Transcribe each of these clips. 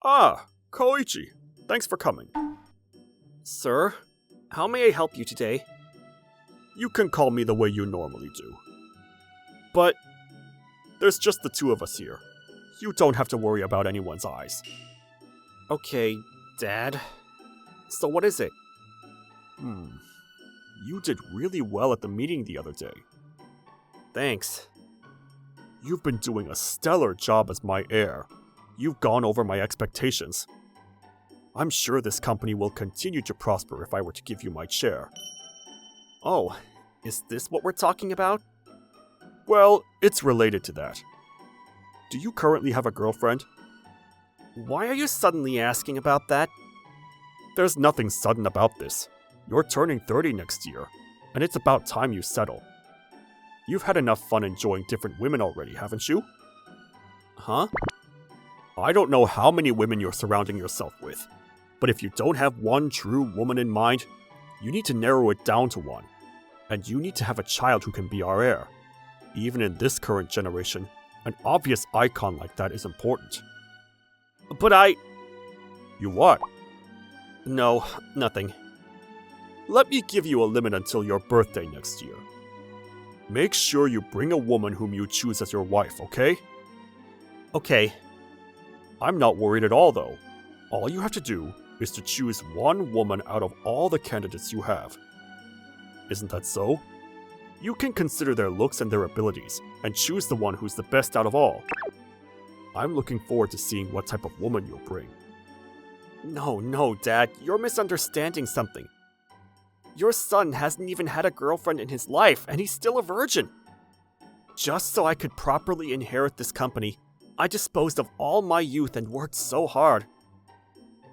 Ah, Koichi. Thanks for coming. Sir, how may I help you today? You can call me the way you normally do. But There's just the two of us here. You don't have to worry about anyone's eyes. okay, Dad. So what is it? You did really well at the meeting the other day. Thanks. You've been doing a stellar job as my heir. You've gone over my expectations. I'm sure this company will continue to prosper if I were to give you my share. Oh, is this what we're talking about? Well, it's related to that. Do you currently have a girlfriend? Why are you suddenly asking about that? There's nothing sudden about this. You're turning 30 next year, and it's about time you settle. You've had enough fun enjoying different women already, haven't you? Huh? I don't know how many women you're surrounding yourself with, but if you don't have one true woman in mind, you need to narrow it down to one. And you need to have a child who can be our heir. Even in this current generation, an obvious icon like that is important. But You what? No, nothing. Let me give you a limit until your birthday next year. Make sure you bring a woman whom you choose as your wife, okay? Okay. I'm not worried at all, though. All you have to do is to choose one woman out of all the candidates you have. Isn't that so? You can consider their looks and their abilities, and choose the one who's the best out of all. I'm looking forward to seeing what type of woman you'll bring. No, Dad, you're misunderstanding something. Your son hasn't even had a girlfriend in his life, and he's still a virgin. Just so I could properly inherit this company, I disposed of all my youth and worked so hard.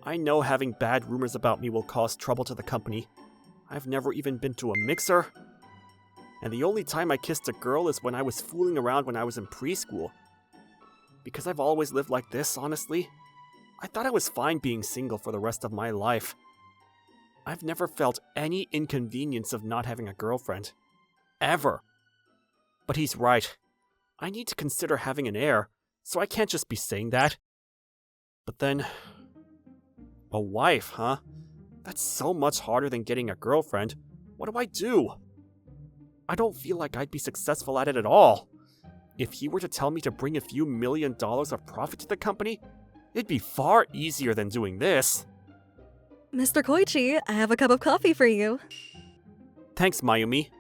I know having bad rumors about me will cause trouble to the company. I've never even been to a mixer. And the only time I kissed a girl is when I was fooling around when I was in preschool. Because I've always lived like this, honestly. I thought I was fine being single for the rest of my life. I've never felt any inconvenience of not having a girlfriend. Ever. But he's right. I need to consider having an heir, so I can't just be saying that. But then... a wife, huh? That's so much harder than getting a girlfriend. What do I do? I don't feel like I'd be successful at it at all. If he were to tell me to bring a few $1 million of profit to the company, it'd be far easier than doing this. Mr. Koichi, I have a cup of coffee for you. Thanks, Mayumi.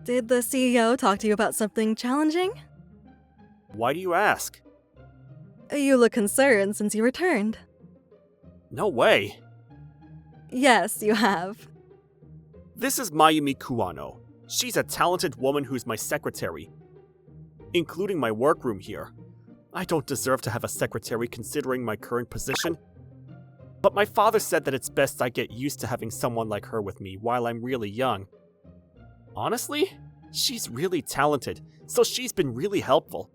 Did the CEO talk to you about something challenging? Why do you ask? You look concerned since you returned. No way. Yes, you have. This is Mayumi Kuwano. She's a talented woman who's my secretary, including my workroom here. I don't deserve to have a secretary considering my current position, but my father said that it's best I get used to having someone like her with me while I'm really young. Honestly, she's really talented, so she's been really helpful.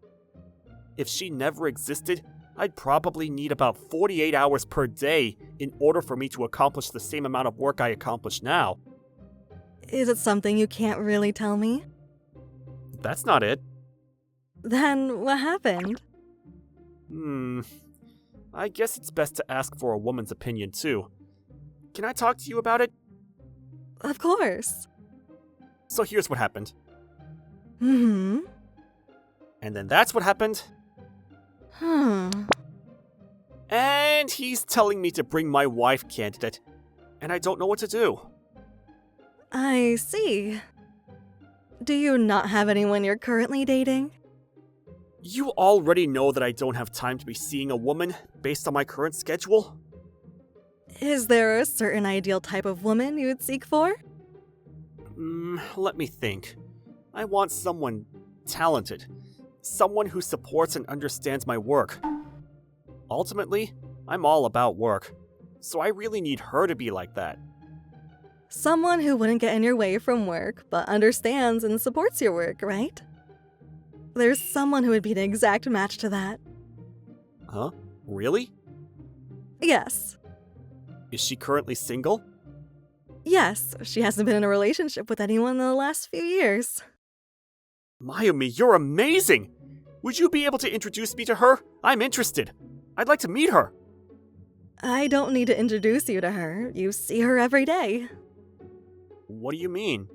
If she never existed, I'd probably need about 48 hours per day in order for me to accomplish the same amount of work I accomplish now. Is it something you can't really tell me? That's not it. Then what happened? I guess it's best to ask for a woman's opinion too. Can I talk to you about it? Of course. So here's what happened. Hmm. And then that's what happened. And he's telling me to bring my wife candidate, and I don't know what to do. I see. Do you not have anyone you're currently dating? You already know that I don't have time to be seeing a woman based on my current schedule. Is there a certain ideal type of woman you'd seek for? Let me think. I want someone talented. Someone who supports and understands my work. Ultimately, I'm all about work, so I really need her to be like that. Someone who wouldn't get in your way from work, but understands and supports your work, right? There's someone who would be the exact match to that. Huh? Really? Yes. Is she currently single? Yes, she hasn't been in a relationship with anyone in the last few years. Mayumi, you're amazing! Would you be able to introduce me to her? I'm interested. I'd like to meet her. I don't need to introduce you to her. You see her every day. What do you mean?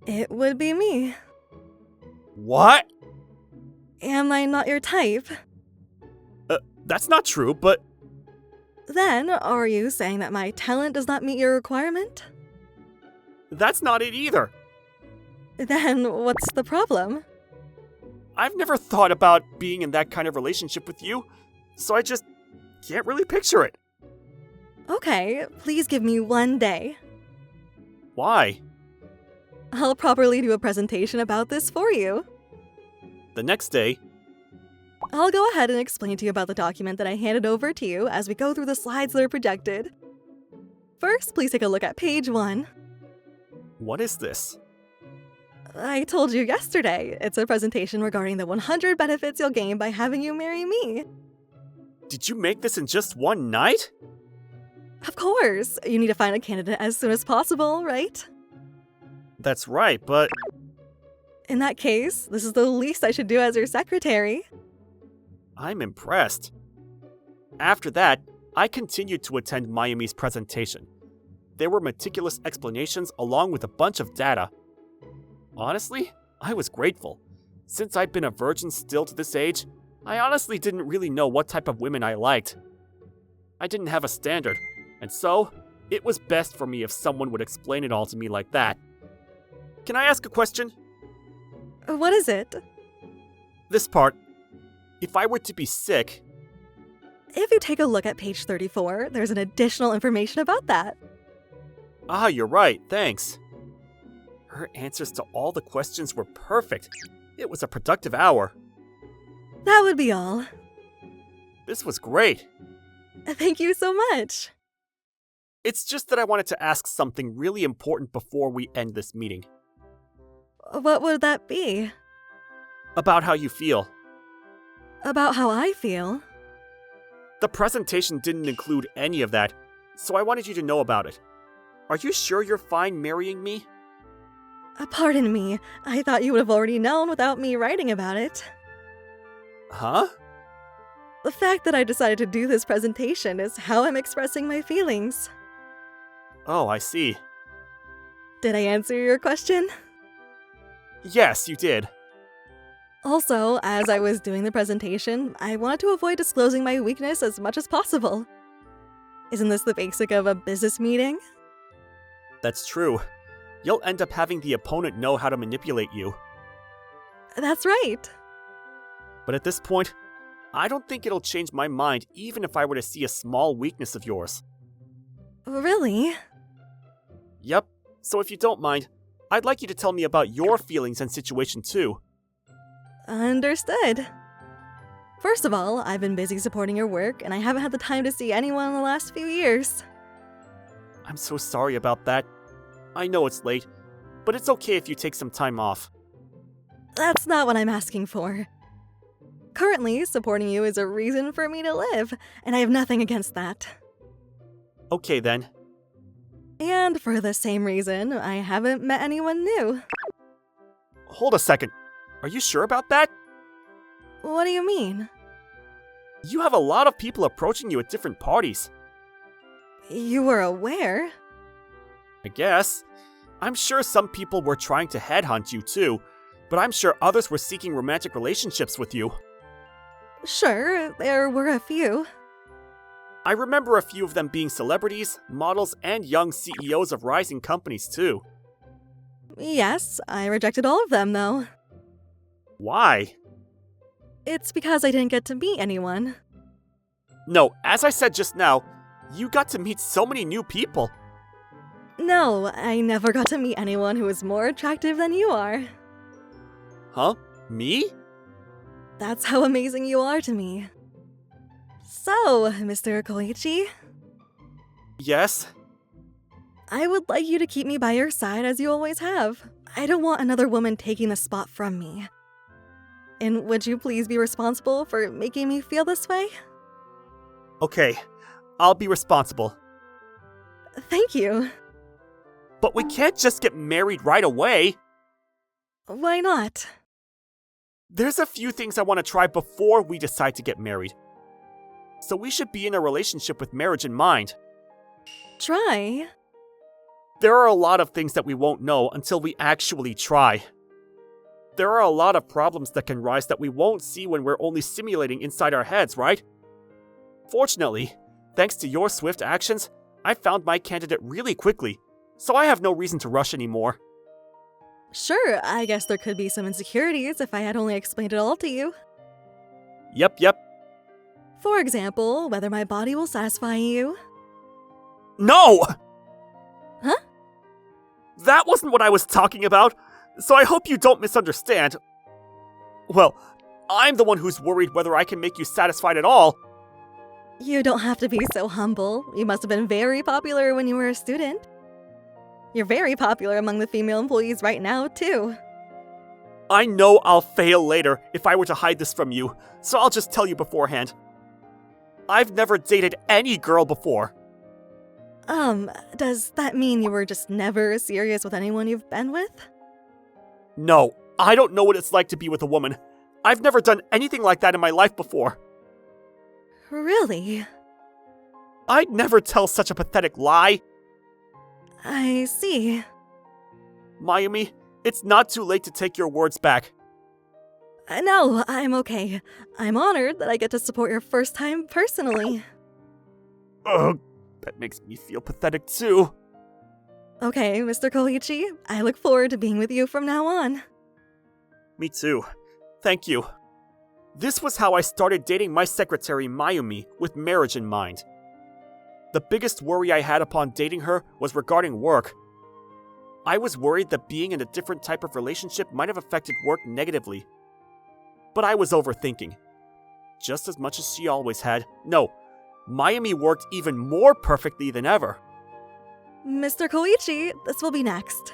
It would be me. What? Am I not your type? That's not true, but Then, are you saying that my talent does not meet your requirement? that's not it either. Then, what's the problem? I've never thought about being in that kind of relationship with you, so I just can't really picture it. Okay, please give me 1 day. Why? I'll properly do a presentation about this for you. The next day, I'll go ahead and explain to you about the document that I handed over to you as we go through the slides that are projected. First, please take a look at page 1. what is this? I told you yesterday, it's a presentation regarding the 100 benefits you'll gain by having you marry me. Did you make this in just one night? Of course, you need to find a candidate as soon as possible, right? That's right, but In that case, this is the least I should do as your secretary. I'm impressed. After that, I continued to attend Mayumi's presentation. There were meticulous explanations along with a bunch of data. Honestly, I was grateful. Since I'd been a virgin still to this age, I honestly didn't really know what type of women I liked. I didn't have a standard, and so, it was best for me if someone would explain it all to me like that. Can I ask a question? What is it? This part. If I were to be sick, If you take a look at page 34, there's an additional information about that. you're right, thanks. Her answers to all the questions were perfect. It was a productive hour. That would be all. This was great. Thank you so much. It's just that I wanted to ask something really important before we end this meeting. What would that be? About how you feel. About how I feel? The presentation didn't include any of that, so I wanted you to know about it. Are you sure you're fine marrying me? Pardon me, I thought you would have already known without me writing about it. Huh? The fact that I decided to do this presentation is how I'm expressing my feelings. Oh, I see. Did I answer your question? Yes, you did. Also, as I was doing the presentation, I wanted to avoid disclosing my weakness as much as possible. Isn't this the basic of a business meeting? That's true. You'll end up having the opponent know how to manipulate you. That's right. But at this point, I don't think it'll change my mind even if I were to see a small weakness of yours. Really? Yep, so if you don't mind, I'd like you to tell me about your feelings and situation too. Understood. First of all, I've been busy supporting your work, and I haven't had the time to see anyone in the last few years. I'm so sorry about that. I know it's late, but it's okay if you take some time off. That's not what I'm asking for. Currently, supporting you is a reason for me to live, and I have nothing against that. Okay then. And for the same reason, I haven't met anyone new. Hold a second. Are you sure about that? What do you mean? You have a lot of people approaching you at different parties. You were aware? I guess. I'm sure some people were trying to headhunt you too, but I'm sure others were seeking romantic relationships with you. Sure, there were a few. I remember a few of them being celebrities, models, and young CEOs of rising companies too. Yes, I rejected all of them, though. Why? It's because I didn't get to meet anyone. No, as I said just now, you got to meet so many new people. No, I never got to meet anyone who was more attractive than you are. Huh? Me? That's how amazing you are to me. So, Mr. Koichi, Yes? I would like you to keep me by your side as you always have. I don't want another woman taking the spot from me. And would you please be responsible for making me feel this way? Okay, I'll be responsible. Thank you. But we can't just get married right away. Why not? There's a few things I want to try before we decide to get married. so we should be in a relationship with marriage in mind. Try. There are a lot of things that we won't know until we actually try. There are a lot of problems that can rise that we won't see when we're only simulating inside our heads, right? Fortunately, thanks to your swift actions, I found my candidate really quickly, so I have no reason to rush anymore. Sure, I guess there could be some insecurities if I had only explained it all to you. Yep. For example, whether my body will satisfy you. No! Huh? That wasn't what I was talking about, so I hope you don't misunderstand. Well, I'm the one who's worried whether I can make you satisfied at all. You don't have to be so humble. You must have been very popular when you were a student. You're very popular among the female employees right now, too. I know I'll fail later if I were to hide this from you, so I'll just tell you beforehand. I've never dated any girl before. Does that mean you were just never serious with anyone you've been with? No, I don't know what it's like to be with a woman. I've never done anything like that in my life before. Really? I'd never tell such a pathetic lie. I see. Mayumi, it's not too late to take your words back. No, I'm okay. I'm honored that I get to support your first time personally. Ugh, that makes me feel pathetic too. Okay, Mr. Koichi, I look forward to being with you from now on. Me too. Thank you. This was how I started dating my secretary Mayumi with marriage in mind. The biggest worry I had upon dating her was regarding work. I was worried that being in a different type of relationship might have affected work negatively. But I was overthinking. Just as much as she always had. No, Mayumi worked even more perfectly than ever. Mr. Koichi, this will be next.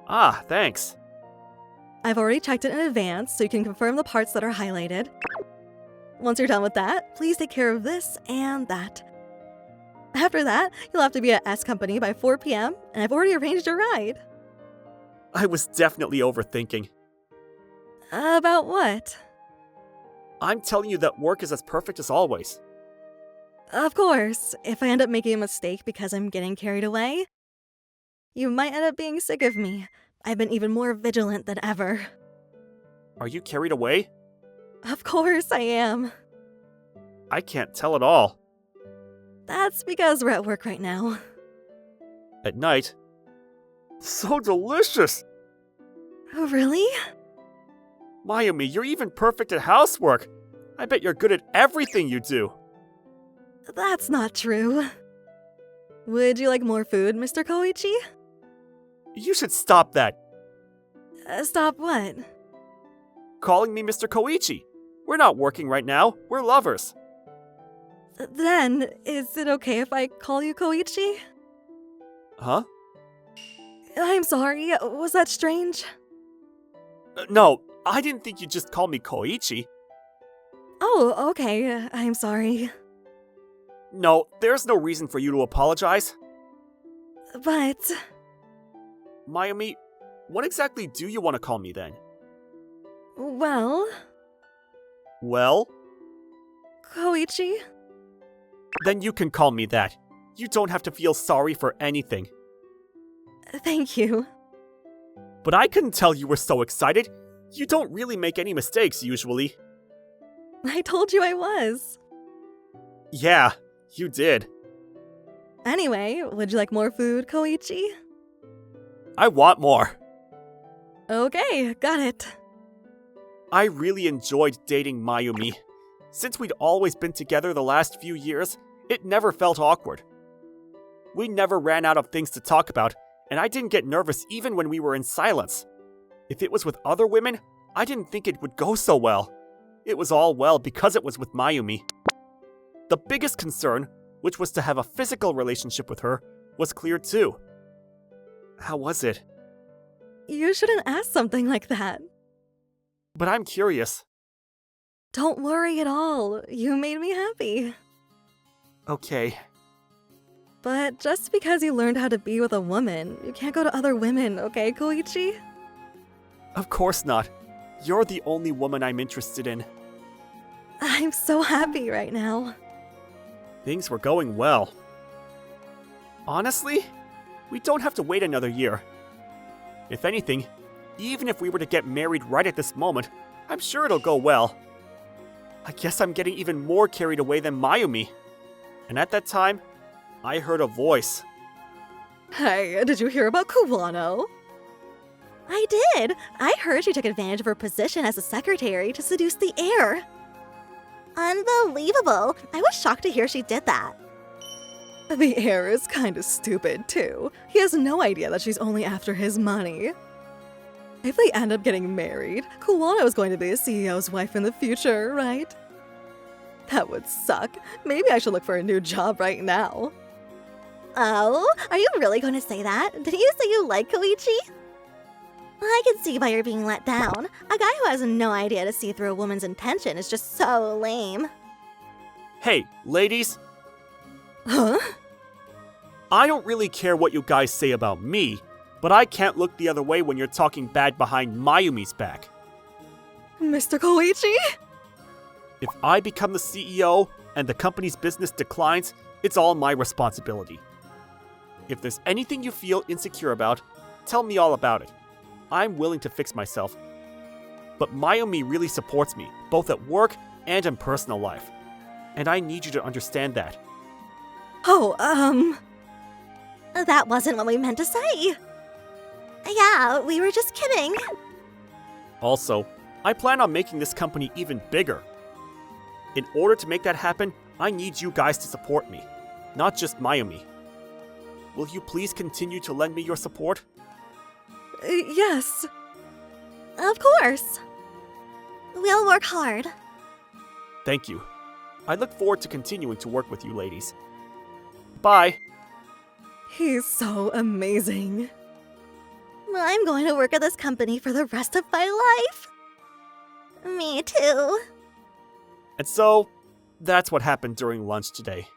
Ah, thanks. I've already checked it in advance, so you can confirm the parts that are highlighted. Once you're done with that, please take care of this and that. After that, you'll have to be at S Company by 4 p.m., and I've already arranged your ride. I was definitely overthinking. About what? I'm telling you that work is as perfect as always. Of course, if I end up making a mistake because I'm getting carried away, you might end up being sick of me. I've been even more vigilant than ever. Are you carried away? Of course I am. I can't tell at all. That's because we're at work right now. At night? So delicious! Oh, really? Mayumi, you're even perfect at housework. I bet you're good at everything you do. That's not true. Would you like more food, Mr. Koichi? You should stop that. Stop what? Calling me Mr. Koichi. We're not working right now. We're lovers. Then, is it okay if I call you Koichi? Huh? I'm sorry, was that strange? No, I didn't think you'd just call me Koichi. Oh, okay, I'm sorry. No, there's no reason for you to apologize. But... Mayumi, what exactly do you want to call me then? Well... Well? Koichi? Then you can call me that. You don't have to feel sorry for anything. Thank you. But I couldn't tell you were so excited. You don't really make any mistakes, usually. I told you I was. Yeah, you did. Anyway, would you like more food, Koichi? I want more. Okay, got it. I really enjoyed dating Mayumi. Since we'd always been together the last few years, it never felt awkward. We never ran out of things to talk about, and I didn't get nervous even when we were in silence. If it was with other women, I didn't think it would go so well. It was all well because it was with Mayumi. The biggest concern, which was to have a physical relationship with her, was clear too. How was it? You shouldn't ask something like that. But I'm curious. Don't worry at all. You made me happy. Okay. But just because you learned how to be with a woman, you can't go to other women, okay, Koichi? Of course not. You're the only woman I'm interested in. I'm so happy right now. Things were going well. Honestly, we don't have to wait another year. If anything, even if we were to get married right at this moment, I'm sure it'll go well. I guess I'm getting even more carried away than Mayumi. And at that time, I heard a voice. Hey, did you hear about Kuwano? I did. I heard she took advantage of her position as a secretary to seduce the heir. Unbelievable. I was shocked to hear she did that. The heir is kinda stupid, too. He has no idea that she's only after his money. If they end up getting married, Kuwano is going to be a CEO's wife in the future, right? That would suck. Maybe I should look for a new job right now. Oh, are you really going to say that? Did you say you like Koichi? I can see why you're being let down. A guy who has no idea to see through a woman's intention is just so lame. Hey, ladies, Huh? I don't really care what you guys say about me, but I can't look the other way when you're talking bad behind Mayumi's back. Mr. Koichi? If I become the CEO and the company's business declines, it's all my responsibility. If there's anything you feel insecure about, tell me all about it. I'm willing to fix myself. But Mayumi really supports me, both at work and in personal life. And I need you to understand that. Oh, that wasn't what we meant to say. Yeah, we were just kidding. Also, I plan on making this company even bigger. In order to make that happen, I need you guys to support me, not just Mayumi. Will you please continue to lend me your support? Yes. Of course. We'll work hard. Thank you. I look forward to continuing to work with you ladies. Bye. He's so amazing. I'm going to work at this company for the rest of my life. Me too. And so, that's what happened during lunch today.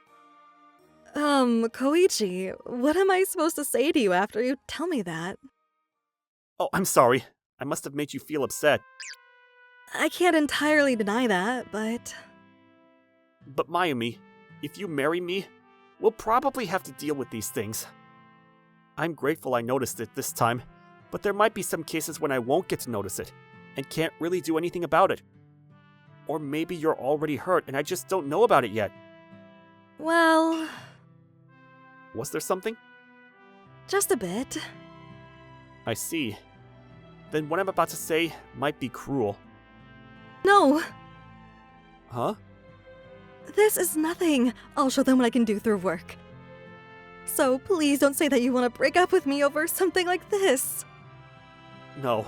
Koichi, what am I supposed to say to you after you tell me that? Oh, I'm sorry. I must have made you feel upset. I can't entirely deny that, but... But Mayumi, if you marry me, we'll probably have to deal with these things. I'm grateful I noticed it this time, but there might be some cases when I won't get to notice it, and can't really do anything about it. Or maybe you're already hurt and I just don't know about it yet. Well... Was there something? just a bit. I see. Then what I'm about to say might be cruel. No, Huh? this is nothing. I'll show them what I can do through work. So please don't say that you want to break up with me over something like this. No,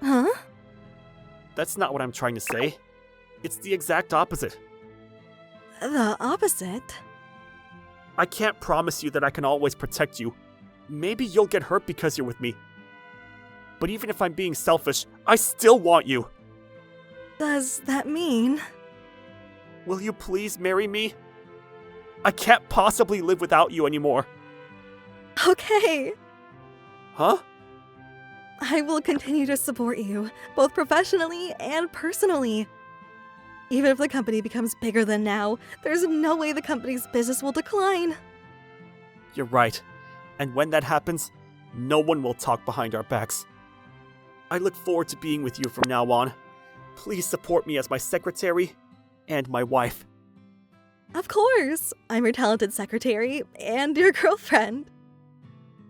Huh? that's not what I'm trying to say. It's the exact opposite. The opposite? I can't promise you that I can always protect you. Maybe you'll get hurt because you're with me. But even if I'm being selfish, I still want you. Does that mean... Will you please marry me? I can't possibly live without you anymore. Okay, Huh? I will continue to support you, both professionally and personally. Even if the company becomes bigger than now, there's no way the company's business will decline. You're right. And when that happens, no one will talk behind our backs. I look forward to being with you from now on. Please support me as my secretary and my wife. Of course, I'm your talented secretary and your girlfriend.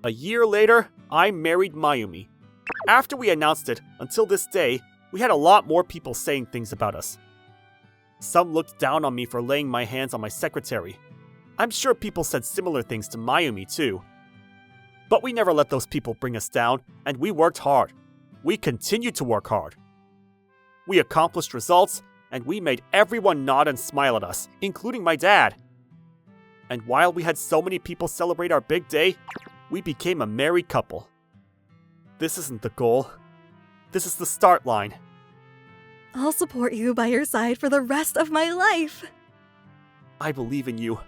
A year later, I married Mayumi. After we announced it, until this day, we had a lot more people saying things about us. Some looked down on me for laying my hands on my secretary. I'm sure people said similar things to Mayumi too. But we never let those people bring us down, and we worked hard. We continued to work hard. We accomplished results, and we made everyone nod and smile at us, including my dad. And while we had so many people celebrate our big day, we became a married couple. This isn't the goal. This is the start line. I'll support you by your side for the rest of my life. I believe in you.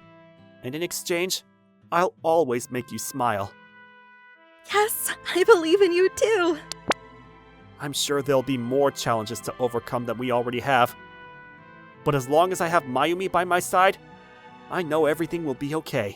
And in exchange, I'll always make you smile. Yes, I believe in you too. I'm sure there'll be more challenges to overcome than we already have. But as long as I have Mayumi by my side, I know everything will be okay.